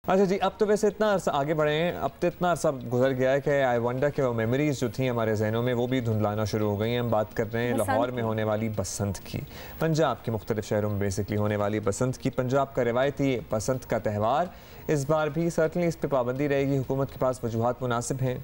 अच्छा जी, अब तो वैसे इतना अरसा आगे बढ़े हैं, अब तो इतना अरसा गुजर गया है कि आई वंडर कि वो मेमोरीज जो थी हमारे जहनों में वो भी धुंधलाना शुरू हो गई हैं। हम बात कर रहे हैं लाहौर में होने वाली बसंत की, पंजाब के मुख्तलिफ शहरों में बेसिकली होने वाली बसंत की। पंजाब का रिवायती बसंत का त्यौहार इस बार भी सर्टनली इस पर पाबंदी रहेगी। हुकूमत के पास वजूहात मुनासिब हैं,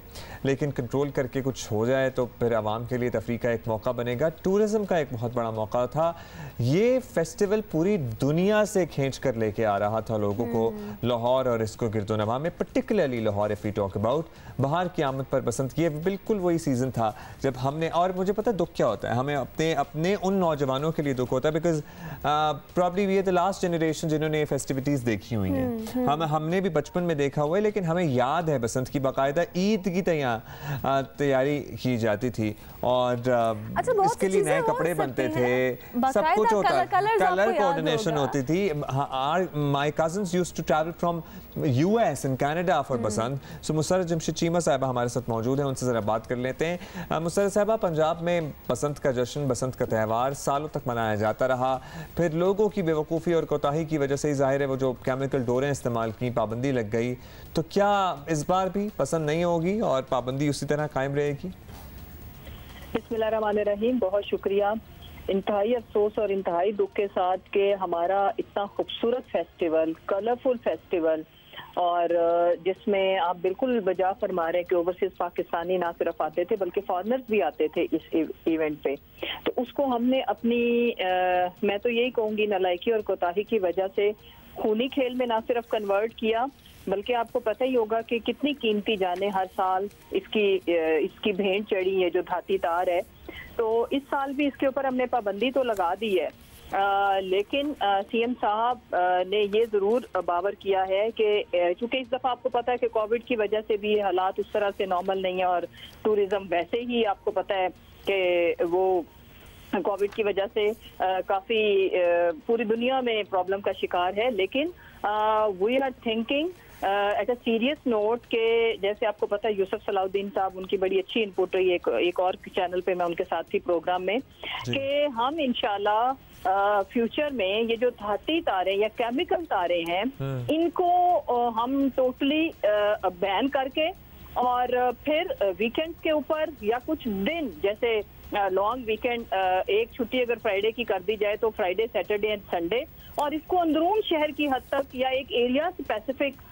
लेकिन कंट्रोल करके कुछ हो जाए तो फिर आवाम के लिए तफरीह का एक मौका बनेगा। टूरिज़म का एक बहुत बड़ा मौका था। ये फेस्टिवल पूरी दुनिया से खींच कर लेके आ रहा था लोगों को लाहौर और इसको गिरदोनवा में, particularly Lahore if we talk about. बाहर की आमद पर बसंत की बिल्कुल वही सीज़न था जब हमने, और मुझे पता है दुख क्या होता है, हमें अपने उन नौजवानों के लिए दुख होता है because probably we are the last generation जिन्होंने ये फेस्टिविटीज़ देखी हुई हैं। हमने भी बचपन में देखा हुआ है, लेकिन हमें याद है बसंत की बाकायदा ईद की तैयारी की जाती थी और इसके लिए नए कपड़े बनते थे, सब कुछ होता है, कलर कोऑर्डिनेशन होती थी। My cousins used to travel from US and Canada for Basant. So Musarrat Jamshed Cheema sahiba हमारे साथ मौजूद हैं, उनसे ज़रा बात कर लेते हैं। मुसर्रत साहिबा, पंजाब में बसंत का जश्न, बसंत का त्यौहार सालों तक मनाया जाता रहा, फिर लोगों की बेवकूफ़ी और कोताही की वजह से ही ज़ाहिर है वो जो केमिकल डोरें इस्तेमाल की पाबंदी लग गई। तो क्या इस बार भी पसंद नहीं होगी और पाबंदी उसी तरह कायम रहेगी? बिस्मिल्लाहिर्रहमानिर्रहीम, बहुत शुक्रिया। इंतहाई अफसोस और इंतहाई दुख के साथ कि हमारा इतना खूबसूरत फेस्टिवल, कलरफुल फेस्टिवल, और जिसमें आप बिल्कुल बजा फरमा रहे हैं कि ओवरसीज पाकिस्तानी ना सिर्फ आते थे बल्कि फॉरेनर्स भी आते थे इस इवेंट पे, तो उसको हमने अपनी मैं तो यही कहूँगी नालायकी और कोताही की वजह से खूनी खेल में ना सिर्फ कन्वर्ट किया, बल्कि आपको पता ही होगा कि कितनी कीमती जाने हर साल इसकी भेंट चढ़ी है जो धाती तार है। तो इस साल भी इसके ऊपर हमने पाबंदी तो लगा दी है, लेकिन सीएम साहब ने ये ज़रूर बावर किया है कि चूंकि इस दफ़ा आपको पता है कि कोविड की वजह से भी हालात उस तरह से नॉर्मल नहीं है और टूरिज़्म वैसे ही आपको पता है कि वो कोविड की वजह से काफ़ी पूरी दुनिया में प्रॉब्लम का शिकार है। लेकिन we are thinking at a serious note के, जैसे आपको पता है यूसुफ सलाउद्दीन साहब, उनकी बड़ी अच्छी इनपुट रही एक और चैनल पे, मैं उनके साथ थी प्रोग्राम में, कि हम इंशाल्लाह फ्यूचर में ये जो धाती तारे या केमिकल तारे हैं इनको हम टोटली बैन करके, और फिर वीकेंड के ऊपर या कुछ दिन, जैसे लॉन्ग वीकेंड, एक छुट्टी अगर फ्राइडे की कर दी जाए तो फ्राइडे, सैटरडे एंड संडे, और इसको अंदरून शहर की हद तक या एक एरिया स्पेसिफिक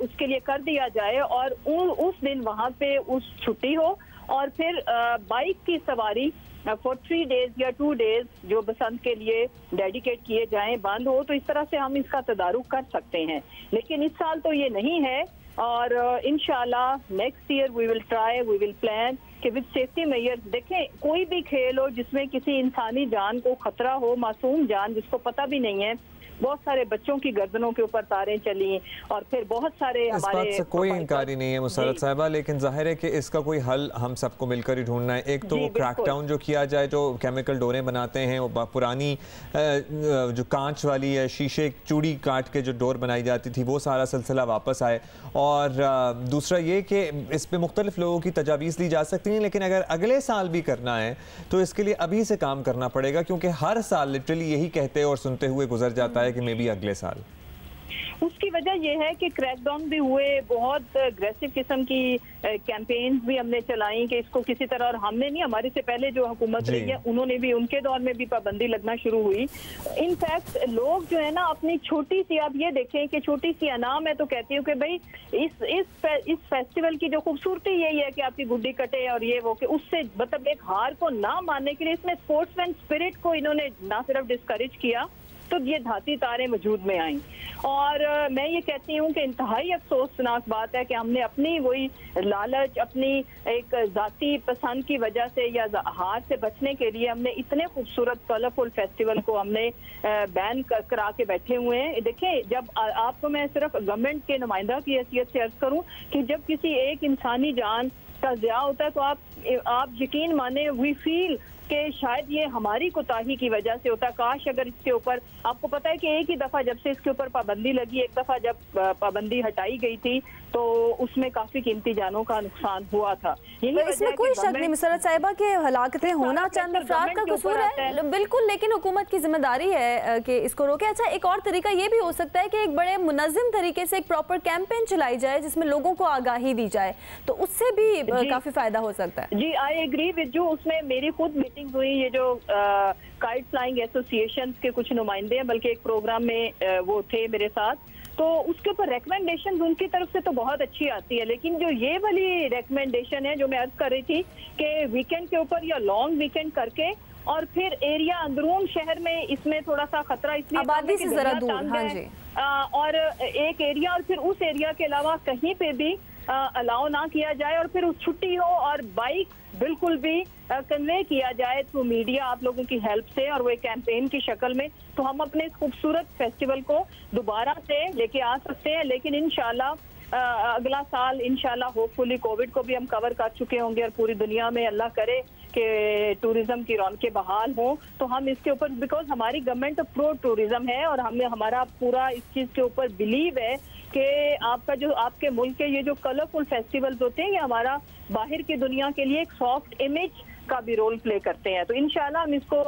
उसके लिए कर दिया जाए, और उस दिन वहां पे उस छुट्टी हो, और फिर बाइक की सवारी फॉर 3 डेज या 2 डेज जो बसंत के लिए डेडिकेट किए जाएं बंद हो। तो इस तरह से हम इसका तदारुक कर सकते हैं, लेकिन इस साल तो ये नहीं है, और इंशाल्लाह next year we will try, we will plan कि विद सेफ्टी मेजर्स। देखें, कोई भी खेल हो जिसमें किसी इंसानी जान को खतरा हो, मासूम जान जिसको पता भी नहीं है, बहुत सारे बच्चों की गर्दनों के ऊपर तारें चली, और फिर बहुत सारे इस बात से कोई इनकारी नहीं है मुसर्रत साहिबा, लेकिन जाहिर है कि इसका कोई हल हम सबको मिलकर ही ढूंढना है। एक तो वो क्रैकडाउन जो किया जाए, जो केमिकल डोरें बनाते हैं, वो पुरानी जो कांच वाली या शीशे चूड़ी काट के जो डोर बनाई जाती थी वो सारा सिलसिला वापस आए, और दूसरा ये कि इस पर मुख्तलिफ लोगों की तजावीज़ ली जा सकती हैं, लेकिन अगर अगले साल भी करना है तो इसके लिए अभी से काम करना पड़ेगा, क्योंकि हर साल लिटरली यही कहते और सुनते हुए गुजर जाता है कि मे बी अगले साल। उसकी वजह यह है कि क्रैकडाउन भी हुए, बहुत अग्रेसिव किस्म की कैंपेन्स भी हमने चलाई कि इसको किसी तरह, और हमने नहीं, हमारे से पहले जो हुकूमत रही है उन्होंने भी, उनके दौर में भी पाबंदी लगना शुरू हुई। इनफैक्ट लोग जो है ना अपनी छोटी सी, आप ये देखें कि छोटी सी अना, मैं तो कहती हूँ कि भाई इस फेस्टिवल की जो खूबसूरती यही है कि आपकी गुड्डी कटे और ये वो, कि उससे मतलब एक हार को ना मानने के लिए इसमें स्पोर्ट्समैन स्पिरिट को इन्होंने ना सिर्फ डिस्करेज किया, तो ये धाती तारें वजूद में आई। और मैं ये कहती हूँ कि इंतहाई अफसोसनाक बात है कि हमने अपनी वही लालच, अपनी एक ज़ाती पसंद की वजह से या हार से बचने के लिए हमने इतने खूबसूरत कलरफुल फेस्टिवल को हमने बैन करा के बैठे हुए हैं। देखें, जब आपको मैं सिर्फ गवर्नमेंट के नुमाइंदा की हैसियत से अर्ज करूँ कि जब किसी एक इंसानी जान का ज़िया होता है तो आप यकीन माने, वी फील कि शायद ये हमारी कोताही की वजह से होता। काश अगर इसके ऊपर, आपको पता है कि एक ही दफा जब से इसके ऊपर पाबंदी लगी, एक दफा जब पाबंदी हटाई गई थी तो उसमें काफी कीमती जानों का नुकसान हुआ था। इसमें कोई शक नहीं मुसर्रत साहिबा के हलाकतें होना चंद अफराद का कसूर है, बिल्कुल, लेकिन हुकूमत की जिम्मेदारी है कि इसको रोके। अच्छा, एक और तरीका ये भी हो सकता है कि एक बड़े मुनज़्ज़म तरीके से एक प्रॉपर कैंपेन चलाई जाए जिसमें लोगों को आगाही दी जाए, तो उससे भी काफी फायदा हो सकता है। जी, आई एग्री विद यू। उसमें मेरी खुद मीटिंग हुई, ये जो काइट फ्लाइंग एसोसिएशन के कुछ नुमाइंदे हैं, बल्कि एक प्रोग्राम में वो थे मेरे साथ, तो उसके ऊपर रिकमेंडेशन उनकी तरफ से तो बहुत अच्छी आती है, लेकिन जो ये वाली रिकमेंडेशन है जो मैं अर्ज कर रही थी कि वीकेंड के ऊपर या लॉन्ग वीकेंड करके और फिर एरिया अंदरून शहर में, इसमें थोड़ा सा खतरा इसलिए आबादी से जरा दूर, हाँ जी, और एक एरिया और फिर उस एरिया के अलावा कहीं पे भी अलाउ ना किया जाए, और फिर उस छुट्टी हो और बाइक बिल्कुल भी कन्वे किया जाए थ्रू मीडिया आप लोगों की हेल्प से, और वो एक कैंपेन की शक्ल में, तो हम अपने इस खूबसूरत फेस्टिवल को दोबारा से लेके आ सकते हैं। लेकिन इंशाल्लाह अगला साल इंशाल्लाह होपफुली कोविड को भी हम कवर कर चुके होंगे और पूरी दुनिया में अल्लाह करे कि टूरिज्म की रौनकें बहाल हो, तो हम इसके ऊपर, बिकॉज हमारी गवर्नमेंट प्रो टूरिज्म है और हमें हमारा पूरा इस चीज़ के ऊपर बिलीव है कि आपका जो आपके मुल्क के ये जो कलरफुल फेस्टिवल्स होते हैं ये हमारा बाहर की दुनिया के लिए एक सॉफ्ट इमेज का भी रोल प्ले करते हैं। तो इंशाल्लाह हम इसको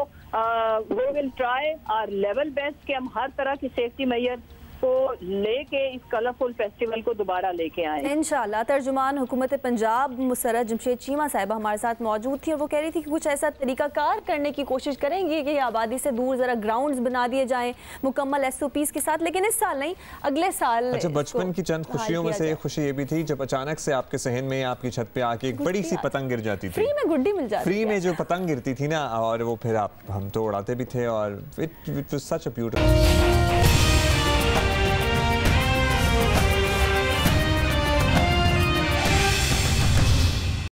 we will try our level best कि हम हर तरह की सेफ्टी मेजर को लेके इस कलरफुल फेस्टिवल को दोबारा लेके आए इंशाल्लाह। तर्जुमान हुकूमत पंजाब मुसर्रत जमशेद चीमा साहिबा हमारे साथ मौजूद थी और वो कह रही थी कि कुछ ऐसा तरीकाकार करने की कोशिश करेंगी कि आबादी से दूर जरा ग्राउंड्स बना दिए जाएं मुकम्मल SOPs के साथ, लेकिन इस साल नहीं, अगले साल। अच्छा, बचपन की चंद खुशियों में से एक खुशी ये भी थी जब अचानक से आपके सहन में आपकी छत पे आके एक बड़ी सी पतंग गिर जाती थी, फ्री में गुड्डी मिल जाती, फ्री में जो पतंग गिरती थी ना, और वो फिर हम तो उड़ाते भी थे और it was such a beautiful